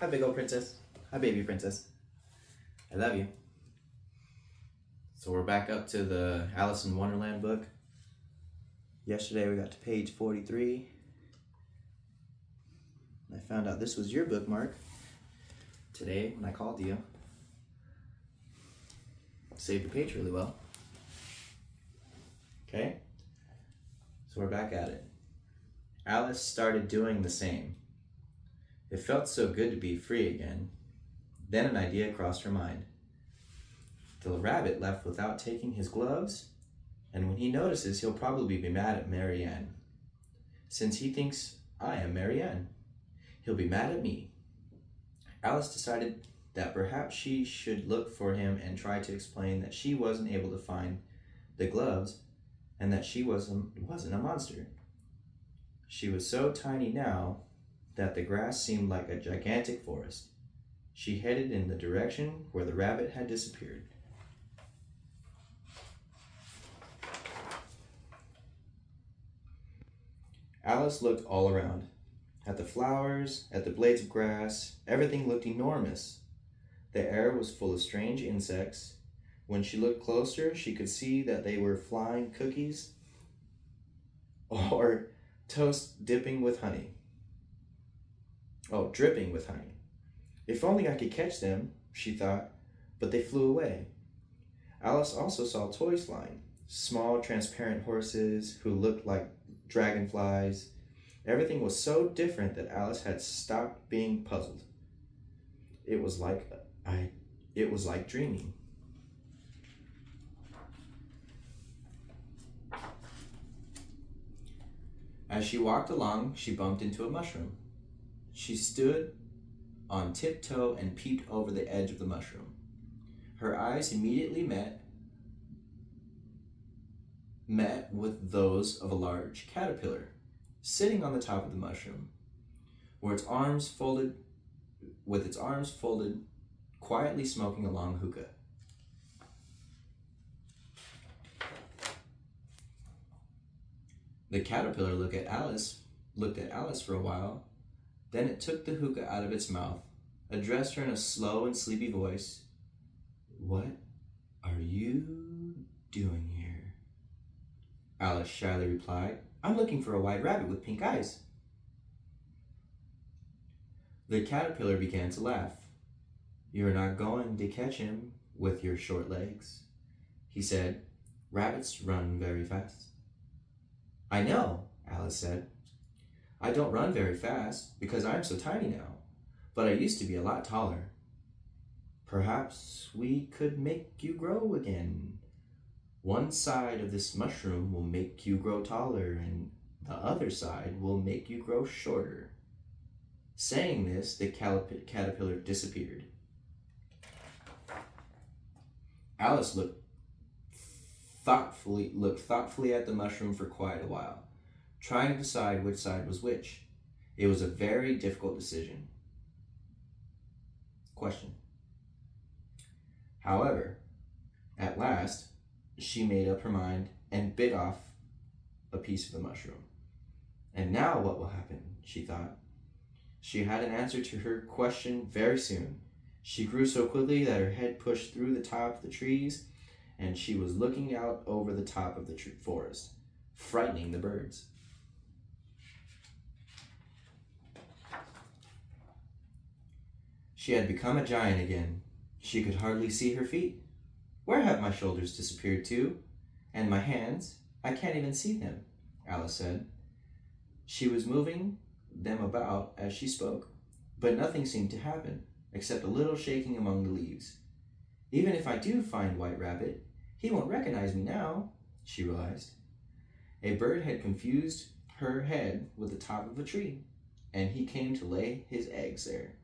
Hi, big old princess. Hi, baby princess. I love you. So we're back up to the Alice in Wonderland book. Yesterday we got to page 43. I found out this was your bookmark today when I called you. Saved the page really well. Okay, so we're back at it. Alice started doing the same. It felt so good to be free again. Then an idea crossed her mind. The rabbit left without taking his gloves, and when he notices, he'll probably be mad at Marianne. Since he thinks I am Marianne, he'll be mad at me. Alice decided that perhaps she should look for him and try to explain that she wasn't able to find the gloves and that she wasn't a monster. She was so tiny now that the grass seemed like a gigantic forest. She headed in the direction where the rabbit had disappeared. Alice looked all around. At the flowers, at the blades of grass, everything looked enormous. The air was full of strange insects. When she looked closer, she could see that they were flying cookies or toast dripping with honey. If only I could catch them, she thought, but they flew away. Alice also saw toys flying, small transparent horses who looked like dragonflies. Everything was so different that Alice had stopped being puzzled. It was like dreaming. As she walked along, she bumped into a mushroom. She stood on tiptoe and peeped over the edge of the mushroom. Her eyes immediately met with those of a large caterpillar, sitting on the top of the mushroom, with its arms folded, quietly smoking a long hookah. The caterpillar looked at Alice for a while. Then it took the hookah out of its mouth, addressed her in a slow and sleepy voice. "What are you doing here?" Alice shyly replied, "I'm looking for a white rabbit with pink eyes." The caterpillar began to laugh. "You're not going to catch him with your short legs," he said. "Rabbits run very fast." "I know," Alice said. "I don't run very fast because I'm so tiny now, but I used to be a lot taller." "Perhaps we could make you grow again. One side of this mushroom will make you grow taller, and the other side will make you grow shorter." Saying this, the caterpillar disappeared. Alice looked thoughtfully at the mushroom for quite a while, trying to decide which side was which. It was a very difficult decision. Question. However, at last, she made up her mind and bit off a piece of the mushroom. And now what will happen, she thought. She had an answer to her question very soon. She grew so quickly that her head pushed through the top of the trees, and she was looking out over the top of the forest, frightening the birds. She had become a giant again. She could hardly see her feet. "Where have my shoulders disappeared to? And my hands? I can't even see them," Alice said. She was moving them about as she spoke, but nothing seemed to happen, except a little shaking among the leaves. "Even if I do find White Rabbit, he won't recognize me now," she realized. A bird had confused her head with the top of a tree, and he came to lay his eggs there.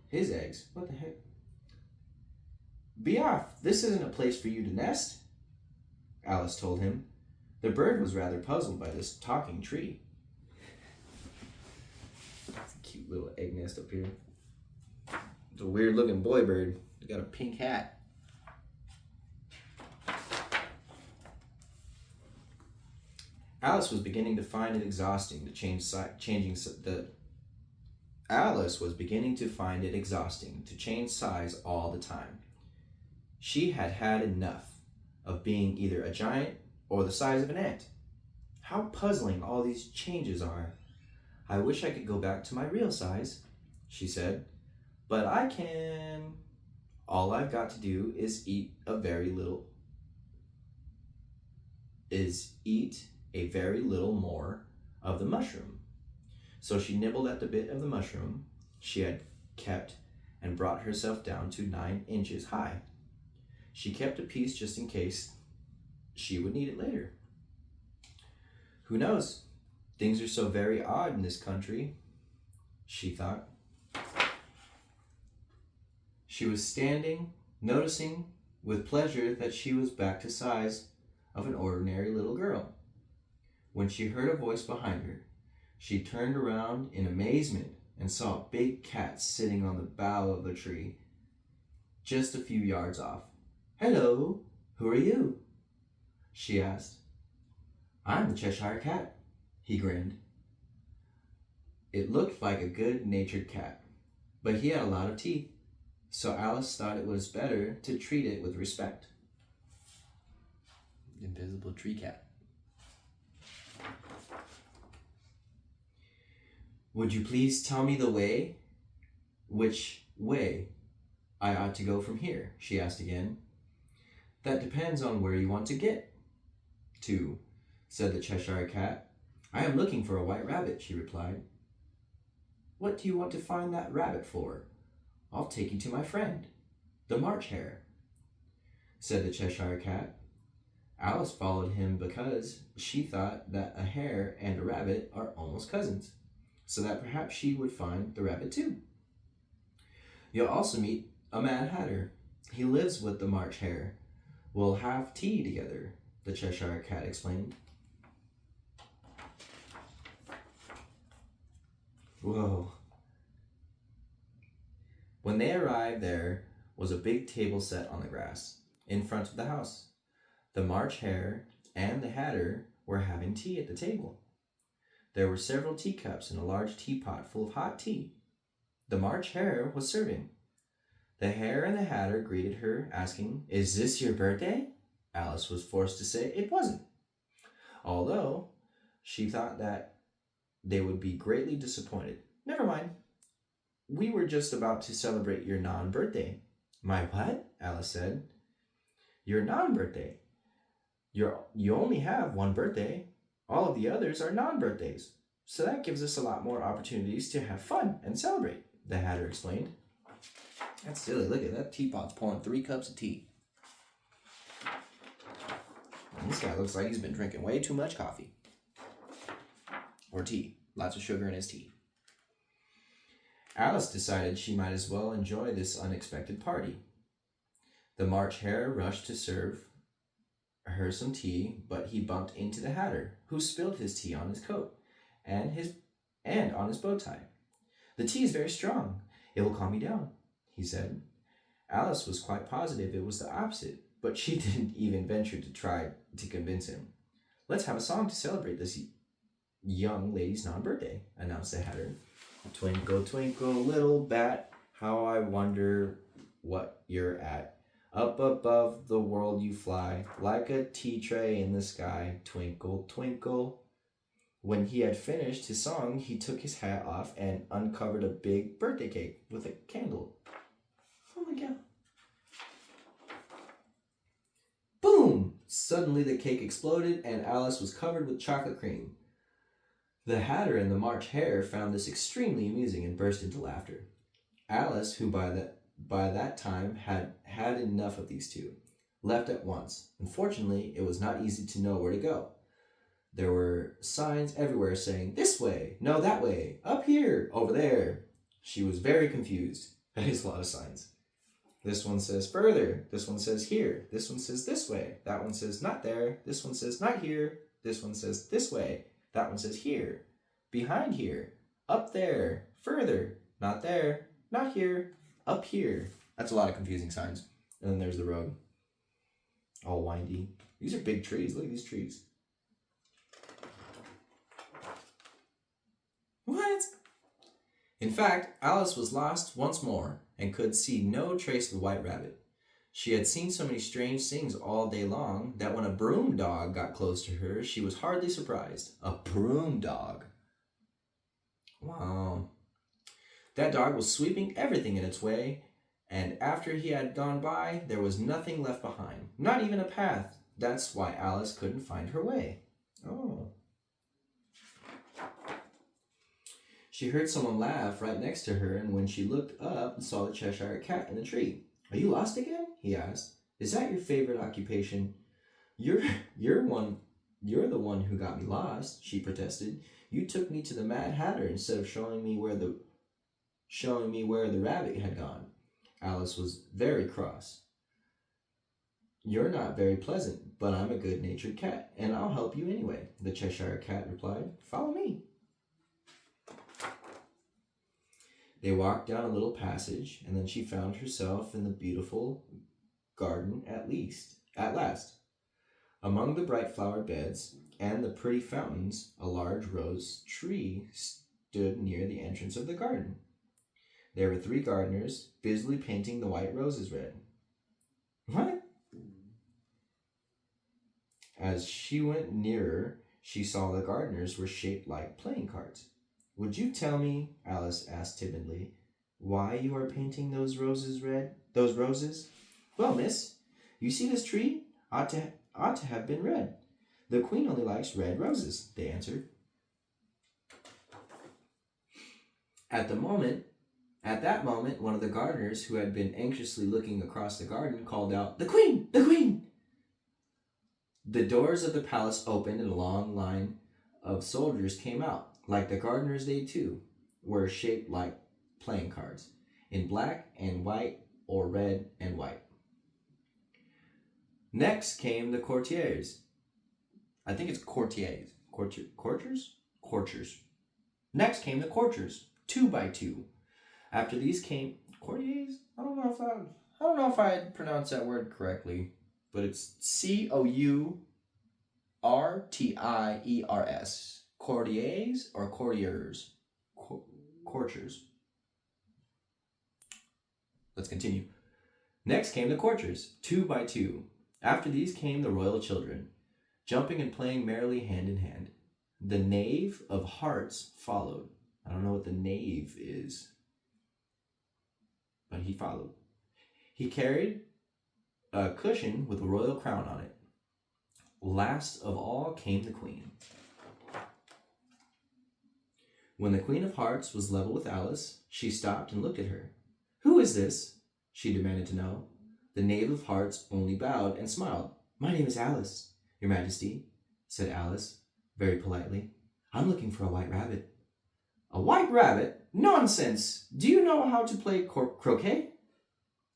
His eggs? What the heck? "Be off! This isn't a place for you to nest," Alice told him. The bird was rather puzzled by this talking tree. It's a cute little egg nest up here. It's a weird looking boy bird. He's got a pink hat. Alice was beginning to find it exhausting to changing the Alice was beginning to find it exhausting to change size all the time. She had had enough of being either a giant or the size of an ant. How puzzling all these changes are. I wish I could go back to my real size, she said, but I can. All I've got to do is eat a very little more of the mushroom. So she nibbled at the bit of the mushroom she had kept and brought herself down to 9 inches high. She kept a piece just in case she would need it later. Who knows? Things are so very odd in this country, she thought. She was standing, noticing with pleasure that she was back to size of an ordinary little girl. When she heard a voice behind her, she turned around in amazement and saw a big cat sitting on the bough of a tree just a few yards off. "Hello, who are you?" she asked. "I'm the Cheshire Cat," he grinned. It looked like a good-natured cat, but he had a lot of teeth, so Alice thought it was better to treat it with respect. Invisible tree cat. "Would you please tell me the way? Which way I ought to go from here?" she asked again. "That depends on where you want to get to," said the Cheshire Cat. "I am looking for a white rabbit," she replied. "What do you want to find that rabbit for? I'll take you to my friend, the March Hare," said the Cheshire Cat. Alice followed him because she thought that a hare and a rabbit are almost cousins, so that perhaps she would find the rabbit too. "You'll also meet a Mad Hatter. He lives with the March Hare. We'll have tea together," the Cheshire Cat explained. Whoa. When they arrived, there was a big table set on the grass in front of the house. The March Hare and the Hatter were having tea at the table. There were several teacups and a large teapot full of hot tea. The March Hare was serving. The Hare and the Hatter greeted her, asking, "Is this your birthday?" Alice was forced to say it wasn't, although she thought that they would be greatly disappointed. "Never mind. We were just about to celebrate your non-birthday." "My what?" Alice said. "Your non-birthday. You only have one birthday. All of the others are non-birthdays. So that gives us a lot more opportunities to have fun and celebrate," the Hatter explained. "That's silly. Look at that teapot's pouring 3 cups of tea. And this guy looks like he's been drinking way too much coffee. Or tea. Lots of sugar in his tea." Alice decided she might as well enjoy this unexpected party. The March Hare rushed to serve her some tea, but he bumped into the Hatter, who spilled his tea on his coat and on his bow tie. "The tea is very strong. It will calm me down," he said. Alice was quite positive it was the opposite, but she didn't even venture to try to convince him. "Let's have a song to celebrate this young lady's non-birthday," announced the Hatter. "Twinkle, twinkle, little bat, how I wonder what you're at. Up above the world you fly, like a tea tray in the sky. Twinkle, twinkle." When he had finished his song, he took his hat off and uncovered a big birthday cake with a candle. Oh my God. Boom! Suddenly the cake exploded and Alice was covered with chocolate cream. The Hatter and the March Hare found this extremely amusing and burst into laughter. Alice, who by that time had had enough of these two, left at once. Unfortunately, it was not easy to know where to go. There were signs everywhere saying, "This way, no, that way, up here, over there." She was very confused. That is a lot of signs. This one says further, this one says here, this one says this way, that one says not there, this one says not here, this one says this way, that one says here, behind here, up there, further, not there, not here, up here. That's a lot of confusing signs. And then there's the road. All windy. These are big trees. Look at these trees. What? In fact, Alice was lost once more and could see no trace of the white rabbit. She had seen so many strange things all day long that when a broom dog got close to her, she was hardly surprised. A broom dog. Wow. That dog was sweeping everything in its way, and after he had gone by, there was nothing left behind, not even a path. That's why Alice couldn't find her way. Oh. She heard someone laugh right next to her, and when she looked up and saw the Cheshire Cat in the tree. Are you lost again? He asked. Is that your favorite occupation? You're you're one you're the one who got me lost, she protested. You took me to the Mad Hatter instead of showing me where the rabbit had gone. Alice was very cross. You're not very pleasant, but I'm a good-natured cat, and I'll help you anyway, the Cheshire Cat replied. Follow me. They walked down a little passage, and then she found herself in the beautiful garden at last. Among the bright flower beds and the pretty fountains, a large rose tree stood near the entrance of the garden. There were 3 gardeners busily painting the white roses red. What? As she went nearer, she saw the gardeners were shaped like playing cards. Would you tell me, Alice asked timidly, why you are painting those roses red? Those roses? Well, miss, you see this tree ought to have been red. The queen only likes red roses, they answered. At that moment, one of the gardeners, who had been anxiously looking across the garden, called out, The Queen! The Queen! The doors of the palace opened and a long line of soldiers came out. Like the gardeners, they too were shaped like playing cards, in black and white or red and white. Next came the courtiers. I think it's courtiers. Courtiers? Courtiers. Next came the courtiers, 2 by 2. After these came courtiers. I don't know if I pronounced that word correctly, but it's Courtiers. Courtiers or courtiers? Courtiers. Let's continue. Next came the courtiers, 2 by 2. After these came the royal children, jumping and playing merrily hand in hand. The knave of hearts followed. I don't know what the knave is, but he followed. He carried a cushion with a royal crown on it. Last of all came the queen. When the Queen of Hearts was level with Alice, she stopped and looked at her. Who is this? She demanded to know. The Knave of Hearts only bowed and smiled. My name is Alice, Your Majesty, said Alice, very politely. I'm looking for a white rabbit. A white rabbit? Nonsense! Do you know how to play croquet?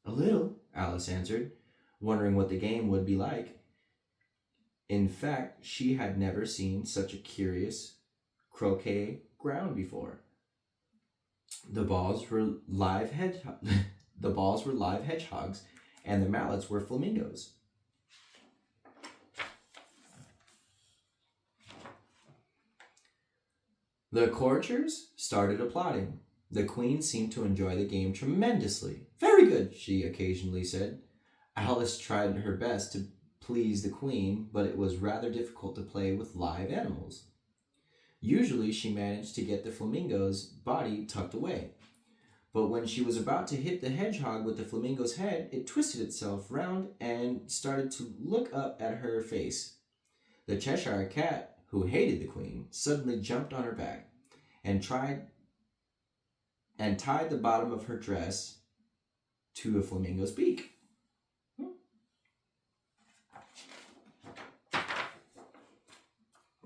A little, Alice answered, wondering what the game would be like. In fact, she had never seen such a curious croquet ground before. The balls were live hedgehogs, and the mallets were flamingos. The courtiers started applauding. The queen seemed to enjoy the game tremendously. Very good, she occasionally said. Alice tried her best to please the queen, but it was rather difficult to play with live animals. Usually she managed to get the flamingo's body tucked away. But when she was about to hit the hedgehog with the flamingo's head, it twisted itself round and started to look up at her face. The Cheshire Cat, who hated the queen, suddenly jumped on her back and tied the bottom of her dress to a flamingo's beak.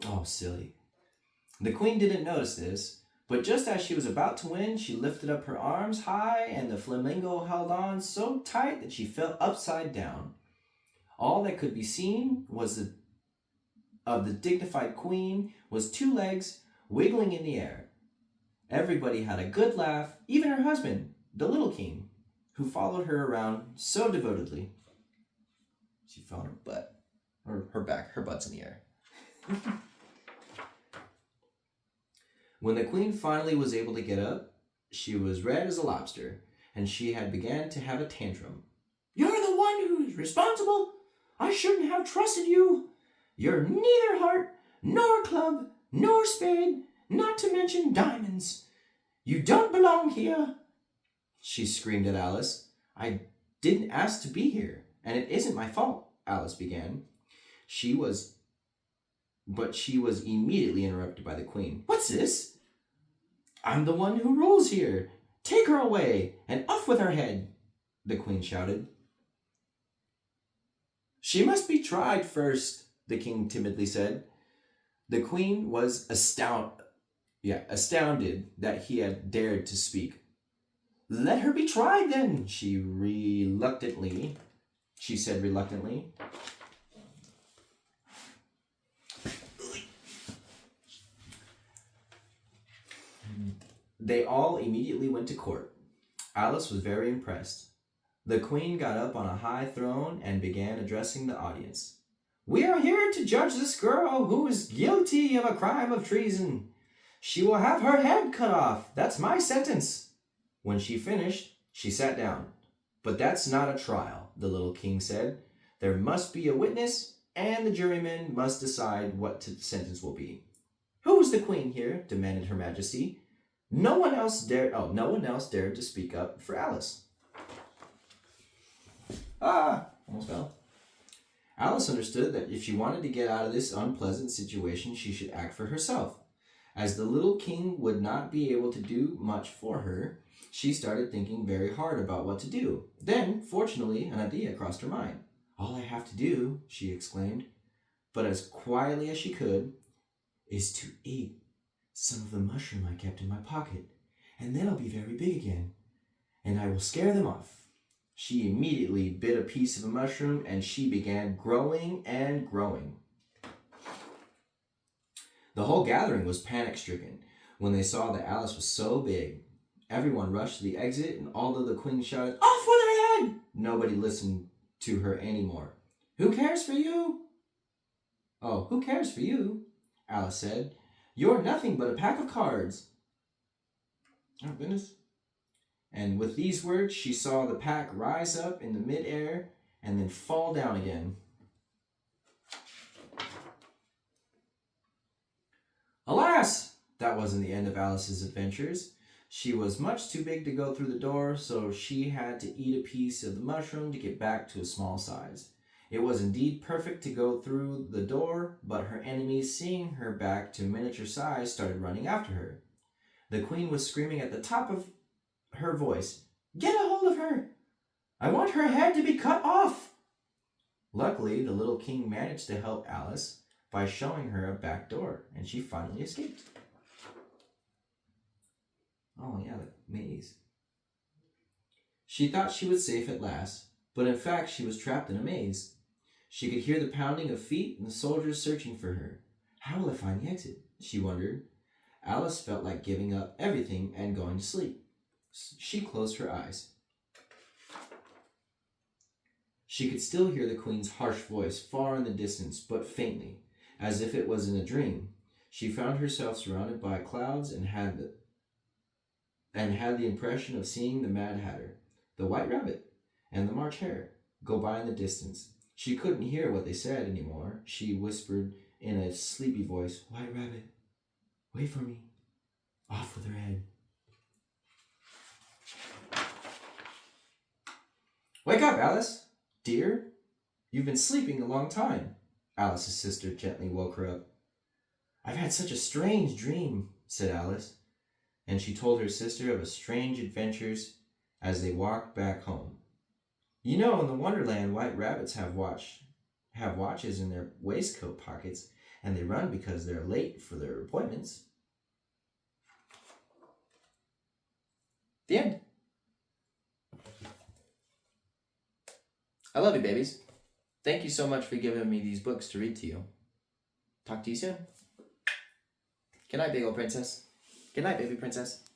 Oh, silly. The queen didn't notice this, but just as she was about to win, she lifted up her arms high, and the flamingo held on so tight that she fell upside down. All that could be seen of the dignified queen was 2 legs wiggling in the air. Everybody had a good laugh, even her husband, the little king, who followed her around so devotedly. She fell on her butt, or her butt's in the air. When the queen finally was able to get up, She was red as a lobster, and she had began to have a tantrum. "You're the one who is responsible. I shouldn't have trusted you. You're neither heart, nor club, nor spade, not to mention diamonds. You don't belong here," she screamed at Alice. "I didn't ask to be here, and it isn't my fault," Alice began. But she was immediately interrupted by the Queen. "What's this? I'm the one who rules here. Take her away, and off with her head," the Queen shouted. "She must be tried first," the King timidly said. The Queen was astounded that he had dared to speak. "Let her be tried, then," she said reluctantly. They all immediately went to court. Alice was very impressed. The Queen got up on a high throne and began addressing the audience. "We are here to judge this girl who is guilty of a crime of treason. She will have her head cut off. That's my sentence." When she finished, she sat down. "But that's not a trial," the little King said. "There must be a witness, and the jurymen must decide what the sentence will be." "Who is the Queen here?" demanded Her Majesty. No one else dared to speak up for Alice. Almost fell. Alice understood that if she wanted to get out of this unpleasant situation, she should act for herself. As the little King would not be able to do much for her, she started thinking very hard about what to do. Then, fortunately, an idea crossed her mind. "All I have to do," she exclaimed, but as quietly as she could, "is to eat some of the mushroom I kept in my pocket, and then I'll be very big again, and I will scare them off." She immediately bit a piece of a mushroom, and she began growing and growing. The whole gathering was panic-stricken when they saw that Alice was so big. Everyone rushed to the exit, and although the Queen shouted, "Off with her head!" nobody listened to her anymore. "Who cares for you?" "Oh, who cares for you?" Alice said. "You're nothing but a pack of cards." Oh, goodness. And with these words, she saw the pack rise up in the mid-air and then fall down again. Alas! That wasn't the end of Alice's adventures. She was much too big to go through the door, so she had to eat a piece of the mushroom to get back to a small size. It was indeed perfect to go through the door, but her enemies, seeing her back to miniature size, started running after her. The Queen was screaming at the top of her voice, "Get a hold of her! I want her head to be cut off!" Luckily, the little King managed to help Alice by showing her a back door, and she finally escaped. Oh yeah, the maze. She thought she was safe at last, but in fact she was trapped in a maze. She could hear the pounding of feet and the soldiers searching for her. "How will I find the exit?" she wondered. Alice felt like giving up everything and going to sleep. She closed her eyes. She could still hear the Queen's harsh voice far in the distance, but faintly, as if it was in a dream. She found herself surrounded by clouds and had the impression of seeing the Mad Hatter, the White Rabbit, and the March Hare go by in the distance. She couldn't hear what they said anymore. She whispered in a sleepy voice, "White Rabbit, wait for me. Off with her head." "Wake up, Alice, dear. You've been sleeping a long time." Alice's sister gently woke her up. "I've had such a strange dream," said Alice, and she told her sister of strange adventures as they walked back home. "You know, in the Wonderland, white rabbits have watches in their waistcoat pockets, and they run because they're late for their appointments." The end. I love you, babies. Thank you so much for giving me these books to read to you. Talk to you soon. Good night, big old princess. Good night, baby princess.